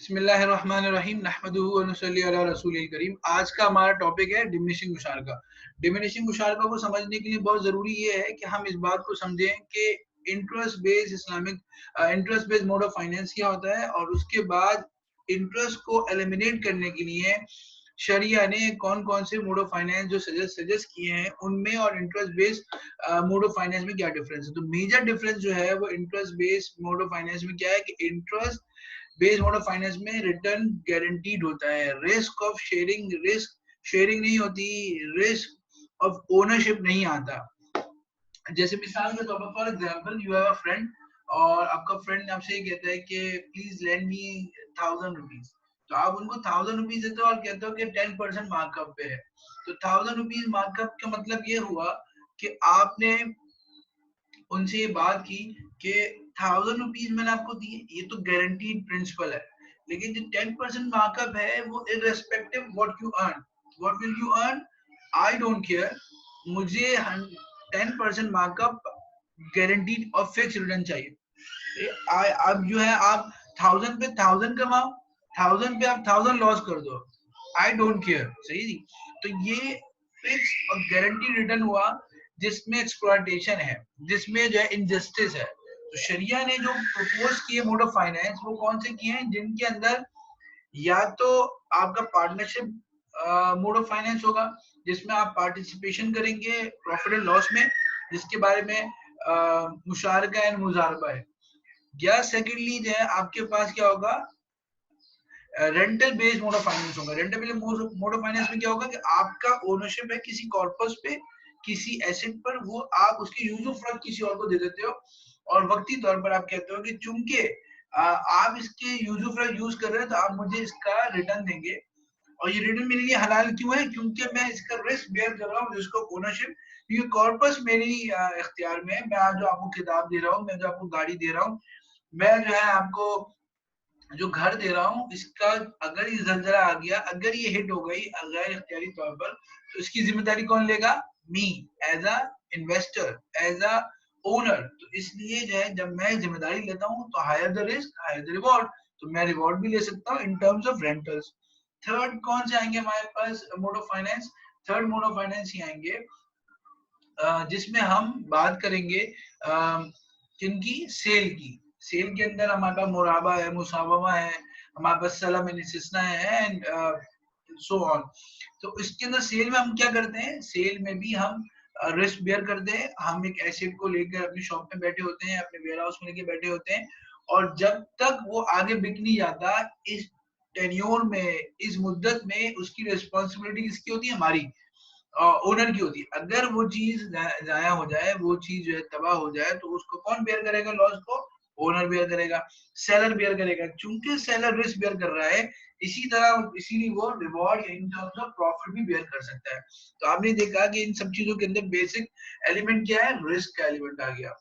बिस्मिल्लाहिर्रहमानिर्रहीम नहमदुहु व नुसल्ली अला रसूलिल करीम। आज का हमारा टॉपिक है डिमिनिशिंग मुशारका। डिमिनिशिंग मुशारका को समझने के लिए बहुत ज़रूरी ये है कि हम इस बात को समझें कि interest based mode of finance क्या होता है, और उसके बाद इंटरेस्ट को एलिमिनेट करने के लिए शरिया ने कौन कौन से मोड ऑफ फाइनेंस जो सजेस्ट किए हैं उनमें, और interest based mode of finance में क्या डिफरेंस है। तो मेजर डिफरेंस जो है वो interest based mode of finance में क्या है कि interest based mode of finance में रिटर्न गारंटीड होता है, रिस्क शेयरिंग नहीं होती, रिस्क ऑफ ओनरशिप नहीं आता। जैसे मिसाल के तौर पर for example you have a friend, और आपका फ्रेंड आपसे ये कहता है कि प्लीज लेंड मी 1000 रुपीज। तो आप उनको 1000 रुपीज देते हो और कहते हो कि 10% मार्कअप पे है। तो 1000 रुपीज मार्कअप का मतलब ये हुआ कि आपने उनसे ये बात की कि 1000 रुपीज मैंने आपको दिए, ये तो गारंटीड प्रिंसिपल है, लेकिन जो 10% मार्कअप है वो irrespective what will you earn, I don't care, मुझे 10% मार्कअप गारंटीड और फिक्स रिटर्न चाहिए। अब जो है आप 1000 पे 1000 कमाओ, 1000 पे आप 1000 लॉस कर दो, आई डोंट केयर। सही जी। तो ये फिक्स और गारंटी रिटर्न हुआ जिसमें एक्सप्लॉयटेशन है, जिसमें जो है इनजस्टिस है। तो शरिया ने जो प्रपोज किए मोड ऑफ फाइनेंस वो कौन से किए हैं, जिनके अंदर या तो आपका पार्टनरशिप मोड ऑफ फाइनेंस होगा जिसमें आप पार्टिसिपेशन करेंगे प्रॉफिट एंड लॉस में, जिसके बारे में मुशारका एंड मुजारबा है। या सेकेंडली जो है आपके पास क्या होगा, rental based mode of finance होगा। Rental based mode of finance में क्या होगा कि आपका ओनरशिप है किसी कॉर्पस पे, किसी एसेट पर, वो आप उसके यूज ऑफ फंड किसी और को दे देते हो, और वक्ती तौर पर आप कहते हो कि चूंकि आप इसके यूज ऑफ फंड यूज कर रहे हैं तो आप मुझे इसका रिटर्न देंगे, और ये रिटर्न मेरे लिए हलाल क्यों है, क्योंकि मैं इसका रिस्क बेयर कर रहा हूँ, जिसको ओनरशिप, क्योंकि कॉर्पस मेरी इख्तियार में है। मैं आज जो आपको किताब दे रहा हूँ, मैं जो आपको गाड़ी दे रहा हूँ, मैं जो है आपको जो घर दे रहा हूँ, इसका अगर ये जलजला आ गया, अगर ये हिट हो गई गैर इख्तियारी तौर पर, तो इसकी जिम्मेदारी कौन लेगा, me as a investor, as a owner. तो इसलिए जो है जब मैं जिम्मेदारी लेता हूँ तो higher the risk higher the reward, तो मैं रिवॉर्ड भी ले सकता हूँ in terms of rentals. Third कौन से आएंगे हमारे पास mode of finance, third mode of finance ही आएंगे जिसमें हम बात करेंगे किनकी, सेल की। सेल के अंदर हमारे पास मुराबा है, मुसावमा है, हमारे पास सलम है एंड सो ऑन। तो इसके अंदर सेल में हम क्या करते हैं, सेल में भी हम रिस्क बेयर करते हैं। हम एक एसेट को लेकर अपनी शॉप में बैठे होते हैं, अपने वेयर हाउस में लेके बैठे होते हैं, और जब तक वो आगे बिक नहीं जाता, इस टेन्योर में, इस मुद्दत में उसकी रिस्पॉन्सिबिलिटी किसकी होती है, हमारी ओनर की होती है। अगर वो चीज जाया हो जाए, वो चीज जो है तबाह हो जाए, तो उसको कौन बेयर करेगा, लॉस को ओनर बेयर करेगा, सेलर बेयर करेगा। चूंकि सेलर रिस्क बेयर कर रहा है, इसी तरह इसीलिए वो reward in terms of profit भी बेयर कर सकता है। तो आपने देखा कि इन सब चीजों के अंदर बेसिक एलिमेंट क्या है, रिस्क का एलिमेंट आ गया।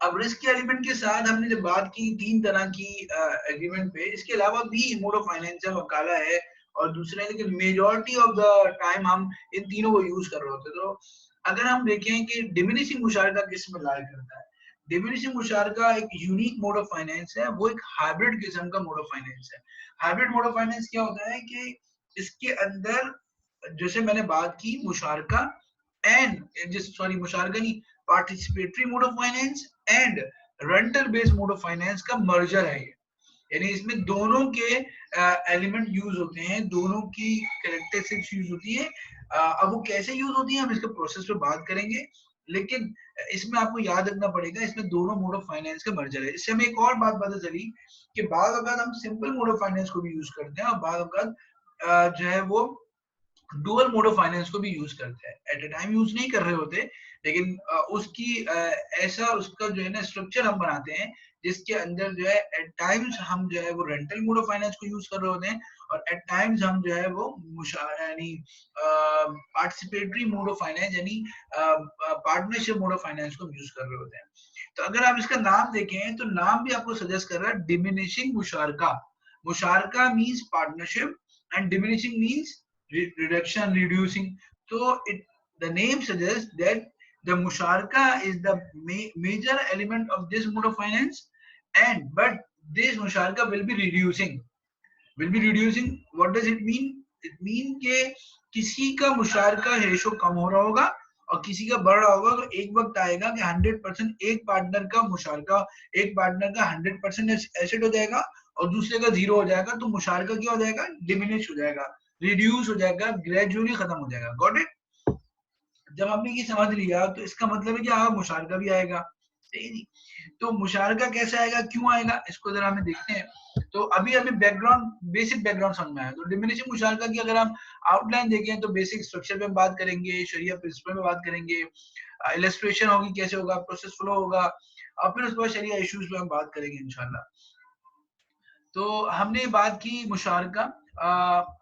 अब रिस्क के एलिमेंट के साथ हमने जब बात की तीन तरह की एग्रीमेंट पे, इसके अलावा भी मोड ऑफ फाइनेंस है, वकाला है और दूसरा है, लेकिन मेजॉरिटी ऑफ द टाइम हम इन तीनों को यूज कर रहे होते हैं। तो अगर हम देखें कि डिमिनिशिंग मुशारका किस में लाई करता है, डिमिनिशिंग मुशारका एक यूनिक मोड ऑफ फाइनेंस है, वो एक हाइब्रिड किस्म का मोड ऑफ फाइनेंस है। हाइब्रिड मोड ऑफ फाइनेंस क्या होता है कि इसके अंदर जैसे मैंने बात की मुशारका मुशारका नहीं, participatory mode of finance and rental based mode of finance का मर्जर है ये। यानी इसमें दोनों के एलिमेंट यूज होते हैं, दोनों की कैरेक्टरिस्टिक्स यूज होती है। अब वो कैसे यूज होती है हम इसके प्रोसेस पे बात करेंगे, लेकिन इसमें आपको याद रखना पड़ेगा इसमें दोनों मोड ऑफ फाइनेंस का मर्जर है। इससे हमें एक और बात पता चली कि बाद अगर हम सिंपल मोड ऑफ फाइनेंस को भी यूज करते हैं, और बाद अगर जो है वो डुअल मोड ऑफ फाइनेंस को भी यूज करते हैं। एट ए टाइम यूज नहीं कर रहे होते, लेकिन उसकी ऐसा उसका जो है ना स्ट्रक्चर हम बनाते हैं जिसके अंदर जो है एट टाइम्स हम जो है वो रेंटल मोड ऑफ फाइनेंस को यूज कर रहे होते हैं, और एट टाइम्स हम जो है वो यानी पार्टिसिपेटरी मोड ऑफ फाइनेंस यानी पार्टनरशिप मोड ऑफ फाइनेंस को यूज कर रहे होते हैं। तो अगर आप इसका नाम देखें तो नाम भी आपको सजेस्ट कर रहा है डिमिनिशिंग मुशारका। मुशारका means partnership and diminishing means reduction, reducing. So the name suggests that the musharaka is the major element of this mode of finance, but this musharaka will be reducing. Will be reducing. What does it mean? It mean के किसी का मुशारका ratio कम हो रहा होगा और किसी का बढ़ रहा होगा, तो एक वक्त आएगा कि 100% एक पार्टनर का मुशारका, एक पार्टनर का 100% एसेट हो जाएगा और दूसरे का 0 हो जाएगा, तो मुशारका क्या हो जाएगा? डिमिनिश हो जाएगा, रिड्यूस हो जाएगा, ग्रेजुअली खत्म हो जाएगा। Got it? जब आपने ये समझ लिया तो इसका मतलब है कि हाँ मुशारका भी आएगा, सही नहीं? तो मुशारका कैसे आएगा, क्यों आएगा, इसको जरा हमें देखते हैं। तो अभी हमें बैकग्राउंड, बेसिक बैकग्राउंड समझ में आया। तो डिमिनिशिंग मुशारका की अगर हम आउटलाइन देखें तो बेसिक स्ट्रक्चर पे हम बात करेंगे, शरिया प्रिंसिपल में बात करेंगे, इलस्ट्रेशन होगी कैसे होगा, प्रोसेस फ्लो होगा, और फिर उसके बाद शरिया इश्यूज पे हम बात करेंगे इंशाल्लाह। तो हमने बात की मुशारका।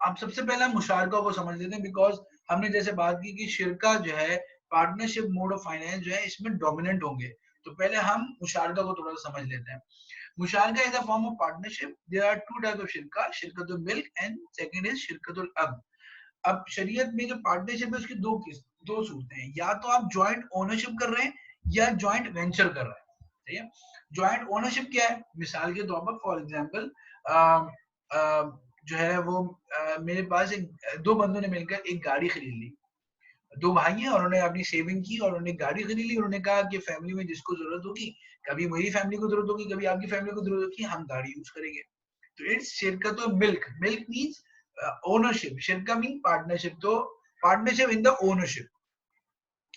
अब सबसे पहले मुशारका को समझ लेते हैं, बिकॉज हमने जैसे बात की कि शिरका जो है, पार्टनरशिप मोड ऑफ फाइनेंस जो है, इसमें डोमिनेंट होंगे। तो पहले हम मुशारका को थोड़ा सा समझ लेते हैं। मुशारका is a form of partnership. There are two type of शिरका, शिरकतुल मिल्क एंड सेकंड इज शिरकतुल अब। अब शरीयत में जो पार्टनरशिप है उसकी दो सूरतें हैं, या तो आप ज्वाइंट ओनरशिप कर रहे हैं या ज्वाइंट वेंचर कर रहे हैं, ठीक है? ज्वाइंट ओनरशिप क्या है? मिसाल के तौर पर फॉर एग्जांपल जो है वो मेरे पास दो बंदों ने मिलकर एक गाड़ी खरीद ली। दो भाई हैं और उन्होंने अपनी सेविंग की और उन्होंने गाड़ी खरीद ली। उन्होंने कहा कि फैमिली में जिसको जरूरत होगी, कभी मेरी फैमिली को जरूरत होगी, कभी आपकी फैमिली को जरूरत होगी, हम गाड़ी यूज करेंगे। तो इट्स शिरकत मिल्क। मिल्क मीन्स ओनरशिप, शिरका मीन पार्टनरशिप। तो पार्टनरशिप इन द ओनरशिप,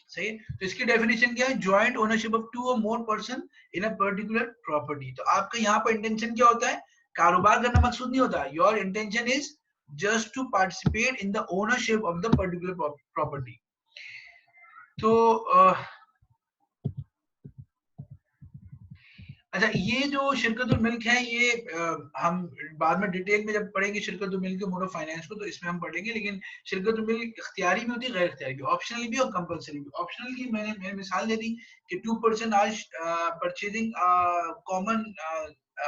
सही है? तो इसकी डेफिनेशन क्या है? ज्वाइंट ओनरशिप ऑफ टू और more person in a particular property. तो आपका यहाँ पर इंटेंशन क्या होता है? कारोबार करना मकसूद नहीं होता। Your intention is just to participate in the ownership of the particular property. तो अच्छा, ये जो शिरकतुल मिल्क है, ये हम बाद में डिटेल में जब पढ़ेंगे शिरकतुल मिल्क के मोड ऑफ फाइनेंस को, तो इसमें हम पढ़ेंगे। लेकिन शिरकतुल मिल्क इख्तियारी भी होती है, गैर इख्तियारी भी, ऑप्शनल भी और कंपल्सरी भी। ऑप्शनल की मैंने मिसाल दे दी कि 2% आज परचेजिंग कॉमन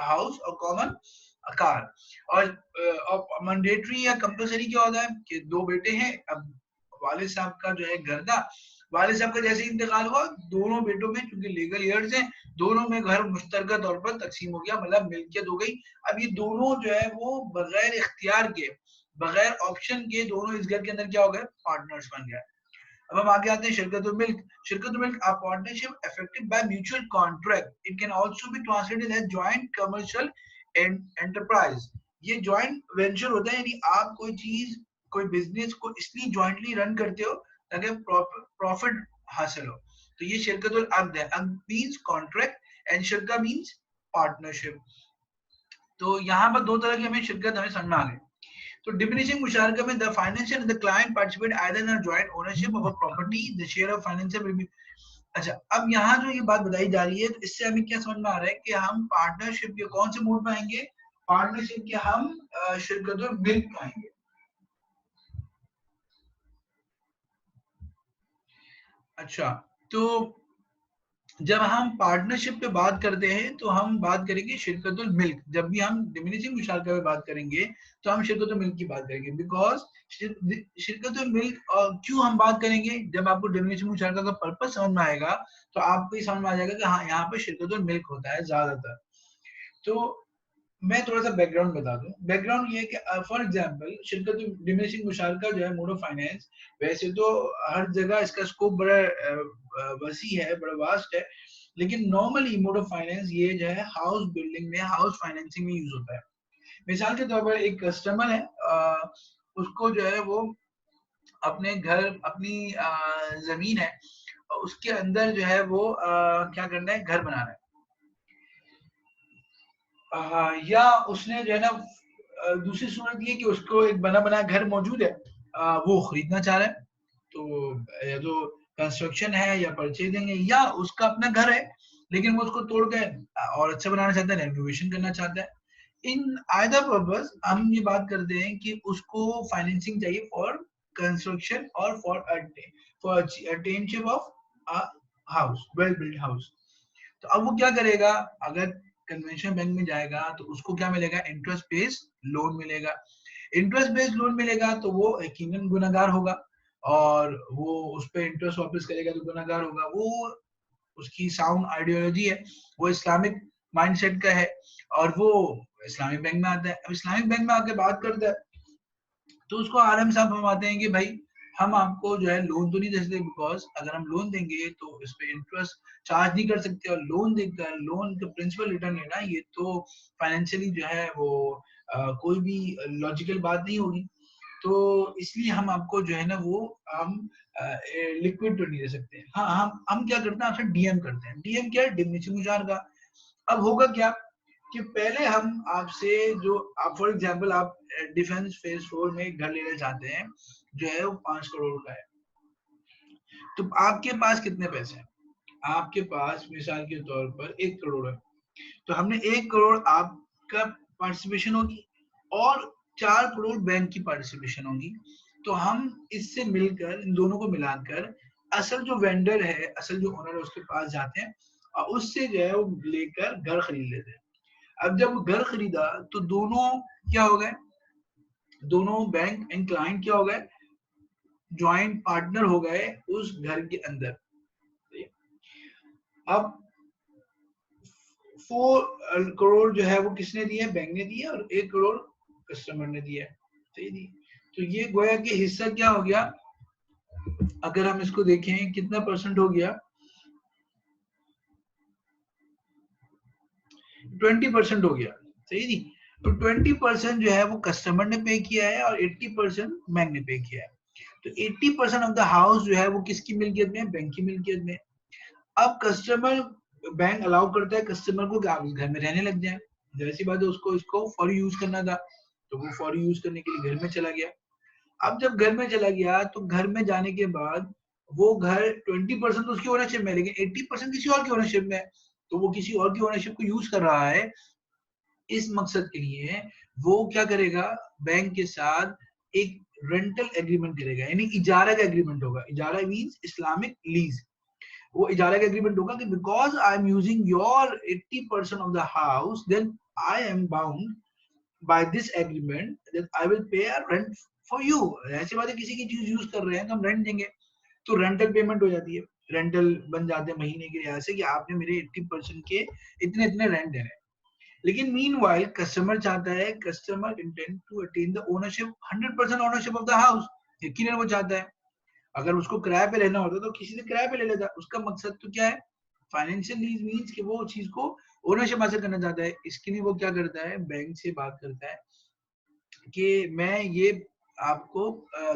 हाउस और कॉमन कार। और मैंडेटरी या कंपल्सरी क्या होता है कि दो बेटे हैं, अब वालिद साहब का जो है घर था, वालिद साहब का जैसे इंतकाल हुआ, दोनों बेटों में चूंकि लीगल ईयर्स हैं, दोनों में घर मुश्तरका तौर पर तकसीम हो गया, मतलब मिल्कियत हो गई। अब ये दोनों जो है वो बगैर इख्तियार के, बगैर ऑप्शन के, दोनों इस घर के अंदर क्या हो गए? पार्टनर्स बन गए। अब हम आगे आते हैं शिरकतुल मिल्क। शिरकतुल मिल्क a partnership affected by mutual contract. It can also be translated as joint commercial enterprise. ये जॉइंट वेंचर होता है, यानी आप कोई चीज, कोई बिजनेस को इसलिए जॉइंटली रन करते हो ताकि प्रॉफिट हासिल हो। तो ये शिरकतुल अक्द है। अक्द मींस कॉन्ट्रैक्ट एंड शिरका मींस पार्टनरशिप। तो यहाँ पर दो तरह की हमें शिरकत हमें समझ में आ गई। तो डिमिनिशिंग मुशारका में the financial and the client participate either in a joint ownership of a property, the share of financial will be. अच्छा, अब यहाँ जो ये बात बताई जा रही है, तो इससे हमें क्या समझ में आ रहा है कि हम पार्टनरशिप के कौन से मोड में आएंगे? पार्टनरशिप के हम शिरकतुल मिल्क में आएंगे। अच्छा, तो जब हम पार्टनरशिप पे बात करते हैं तो हम बात करेंगे शिरकतुल मिल्क। जब भी हम डिमिनिशिंग मुशारका पे बात करेंगे तो हम शिरकतुल मिल्क की बात करेंगे, बिकॉज शिरकतुल मिल्क क्यों हम बात करेंगे? जब आपको डिमिनिशिंग मुशारका का पर्पस समझ में आएगा तो आपको ये समझ में आ जाएगा कि हाँ, यहाँ पे शिरकतुल मिल्क होता है ज्यादातर। तो मैं थोड़ा सा बैकग्राउंड बता दूं। बैकग्राउंड ये है कि फॉर एग्जांपल शिरकत डिमिनिशिंग मुशारका जो है मोड ऑफ फाइनेंस, वैसे तो हर जगह इसका स्कोप बड़ा वसी है, बड़ा वास्ट है, लेकिन नॉर्मली मोड ऑफ फाइनेंस ये जो है हाउस बिल्डिंग में, हाउस फाइनेंसिंग में यूज होता है। मिसाल के तौर पर एक कस्टमर है, उसको जो है वो अपने घर, अपनी जमीन है, उसके अंदर जो है वो क्या करना है? घर बनाना है। या उसने जो है ना, दूसरी सूरत ये कि उसको एक बना बनाया घर मौजूद है, वो खरीदना चाह रहा है। तो या तो कंस्ट्रक्शन है या परचेजिंग है, या उसका अपना घर है लेकिन वो उसको तोड़ के और अच्छा बनाना चाहता है, रेनोवेशन करना चाहता है। इन आइदर पर्पस हम ये बात करते हैं कि उसको फाइनेंसिंग चाहिए फॉर कंस्ट्रक्शन और फॉर अटेनशिप of a house, well built house. तो अब वो क्या करेगा? अगर कन्वेंशनल बैंक में जाएगा तो उसको क्या मिलेगा? इंटरेस्ट बेस्ड लोन मिलेगा। इंटरेस्ट बेस्ड लोन मिलेगा तो वो यकीनन गुनाहगार होगा, और वो उस पर इंटरेस्ट वापस करेगा तो गुनाहगार होगा। वो उसकी साउंड आइडियोलॉजी है, वो इस्लामिक माइंडसेट का है और वो इस्लामिक बैंक में आता है। अब इस्लामिक बैंक में आके बात करता है तो उसको आरएम साहब फरमाते हैं कि भाई हम आपको जो है लोन तो नहीं दे सकते, बिकॉज अगर हम लोन देंगे तो इस पे इंटरेस्ट चार्ज नहीं कर सकते, और लोन देकर लोन का प्रिंसिपल रिटर्न लेना ये तो फाइनेंशियली जो है वो कोई भी लॉजिकल बात नहीं होगी। तो इसलिए हम आपको जो है ना वो हम लिक्विड तो नहीं दे सकते। हाँ, हम क्या करते हैं, आपसे डीएम करते हैं। डीएम क्या है, डिमिनिशिंग रिटर्न का। अब होगा क्या कि पहले हम आपसे जो आप फॉर एग्जांपल आप डिफेंस फेज 4 में एक घर लेना चाहते हैं जो है वो 5 करोड़ का है, तो आपके पास कितने पैसे हैं? आपके पास मिसाल के तौर पर 1 करोड़ है, तो हमने 1 करोड़ आपका पार्टिसिपेशन होगी और 4 करोड़ बैंक की पार्टिसिपेशन होगी। तो हम इससे मिलकर इन दोनों को मिलाकर असल जो वेंडर है, असल जो ओनर है उसके पास जाते हैं और उससे जो है वो लेकर घर खरीद लेते हैं। अब जब घर खरीदा तो दोनों क्या हो गए, दोनों बैंक एंड क्लाइंट क्या हो गए, ज्वाइंट पार्टनर हो गए उस घर के अंदर। अब 4 करोड़ जो है वो किसने दिया, बैंक ने दिया, और 1 करोड़ कस्टमर ने दिया। सही। तो ये गोया कि हिस्सा क्या हो गया, अगर हम इसको देखें कितना परसेंट हो गया, 20% हो गया। सही जी। तो 20% जो है वो कस्टमर ने पे किया है और 80% बैंक ने पे किया है। तो 80% ऑफ द हाउस जो है वो किसकी मिल्कियत में है, बैंक की मिल्कियत में। अब कस्टमर, बैंक अलाउ करता है कस्टमर को कि आप इस घर में रहने लग जाए, जैसी बात है उसको इसको फॉर यूज करना था, तो वो फॉर यूज करने के लिए घर में चला गया। अब जब घर में चला गया तो घर में जाने के बाद वो घर 20% तो उसकी ओनरशिप में है, लेकिन 80% किसी और की ओनरशिप में है। तो वो किसी और की ओनरशिप को यूज कर रहा है। इस मकसद के लिए वो क्या करेगा, बैंक के साथ एक रेंटल एग्रीमेंट करेगा, यानी इजारा का एग्रीमेंट होगा। इजारा मींस इस्लामिक लीज। वो इजारा का एग्रीमेंट होगा कि because I am using your 80% of the house, then I am bound by this agreement that I will pay a rent for you. ऐसी बात है, किसी की चीज यूज कर रहे हैं तो हम रेंट देंगे, तो रेंटल पेमेंट हो जाती है। रेंटल बन जाते हैं महीने के लिहाज से कि आपने मेरे 80% के इतने इतने रेंट देने। लेकिन मीनवाइल कस्टमर चाहता है, customer intend to attain the ownership, 100% ownership of the house. यकीनन वो चाहता है, अगर उसको किराए पे लेना होता तो किसी से किराए पे ले लेता। उसका मकसद तो क्या है, फाइनेंशियल लीज मींस कि वो चीज को ओनरशिप हासिल करना चाहता है। इसके लिए वो क्या करता है, बैंक से बात करता है कि मैं ये आपको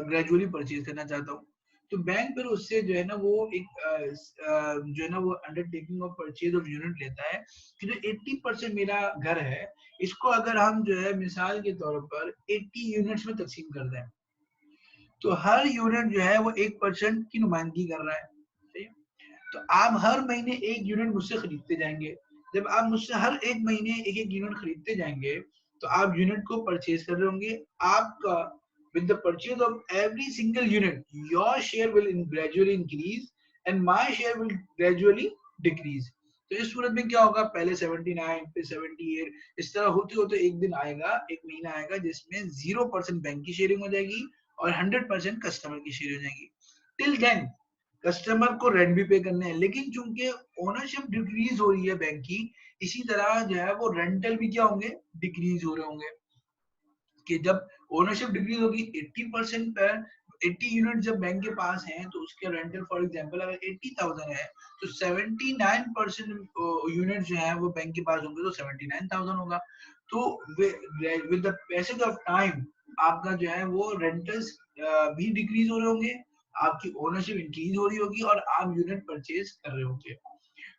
ग्रेजुअली परचेज करना चाहता हूँ। तो बैंक फिर उससे जो है ना वो एक जो है ना वो undertaking of purchase of unit लेता है कि जो 80% मेरा घर है इसको अगर हम जो है मिसाल के तौर पर 80 यूनिट्स में तकसीम कर दें, तो हर यूनिट जो है वो 1% की नुमाइंदगी कर रहा है। सही। तो आप हर महीने एक यूनिट मुझसे खरीदते जाएंगे। जब आप मुझसे हर एक महीने एक एक यूनिट खरीदते जाएंगे तो आप यूनिट को परचेज कर रहे होंगे। आपका with the purchase of every single unit your share will gradually increase and my share will gradually decrease। तो इस सूरत में क्या होगा, पहले 79 फिर 78 इस तरह होते होते एक दिन आएगा, एक महीना आएगा जिसमें 0% बैंक की शेयरिंग हो जाएगी और 100% कस्टमर की शेयर हो जाएगी। टिल देन कस्टमर को रेंट भी पे करने हैं, लेकिन चूंकि ओनरशिप डिक्रीज हो रही है बैंक की, इसी तरह जो है वो रेंटल भी क्या होंगे, डिक्रीज हो रहे होंगे। कि जब ओनरशिप डिक्रीज होगी 80% पर 80 यूनिट जब बैंक के पास हैं तो उसके रेंटल फॉर एग्जांपल अगर 80,000 है तो 79% यूनिट जो है वो बैंक के पास होंगे तो 79,000 होगा। तो with the passage of time आपका जो है वो रेंटल्स भी डिक्रीज हो रहे होंगे, आपकी ओनरशिप इंक्रीज हो रही होगी और आप यूनिट परचेज कर रहे होंगे।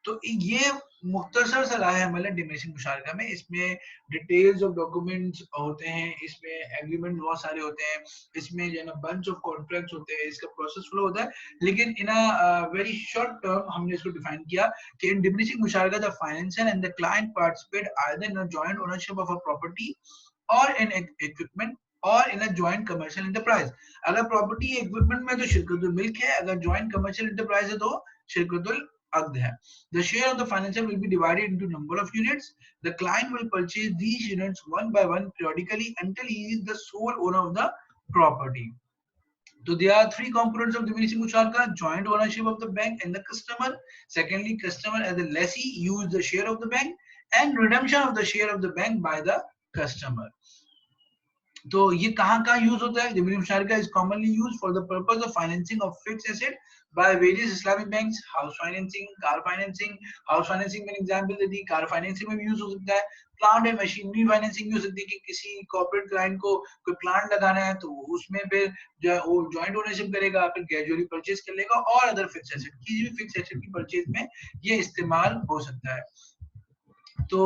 तो ये मुख्तसर सा राय है मतलब डिमिनिशिंग मुशारका में। इसमें डिटेल्स ऑफ डॉक्यूमेंट्स होते हैं, इसमें एग्रीमेंट बहुत सारे होते हैं, इसमें जो है ना बंच ऑफ कॉन्ट्रैक्ट्स होते हैं, इसका प्रोसेस फ्लो होता है। लेकिन in a very short term हमने इसको डिफाइन किया कि इन डिमिनिशिंग मुशारका the financial and the client participate either in a joint ownership of a property और इन इक्विपमेंट और in a joint commercial enterprise. अगर प्रॉपर्टी इक्विपमेंट में तो शिरकतुल मिल्क है, अगर जॉइंट कमर्शियल एंटरप्राइज है तो शिरकतुल अक्द है। The share of the financial will be divided into number of units. The client will purchase these units one by one periodically until he is the sole owner of the property. So there are three components of diminishing musharaka: joint ownership of the bank and the customer. Secondly, customer as a lessee use the share of the bank, and redemption of the share of the bank by the customer. तो ये कहाँ कहाँ use होता है? Dividend मुशारका is commonly used for the purpose of financing of fixed asset by various Islamic banks, house financing, car financing. House financing में example दे दी, car financing में भी यूज हो सकता है, प्लांट एंड मशीनरी फाइनेंसिंग भी हो सकती है कि किसी कॉर्पोरेट क्लाइंट को कोई प्लांट लगाना है तो उसमें फिर जो है वो जॉइंट ओनरशिप करेगा, फिर ग्रेजुअली परचेज कर लेगा, और अदर फिक्स एसेट, किसी भी फिक्स एसेट की परचेज में ये इस्तेमाल हो सकता है। तो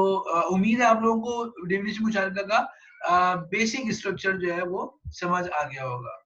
उम्मीद है आप लोगों को डिविडेंड मुशारका का बेसिक स्ट्रक्चर जो है वो समझ आ गया होगा।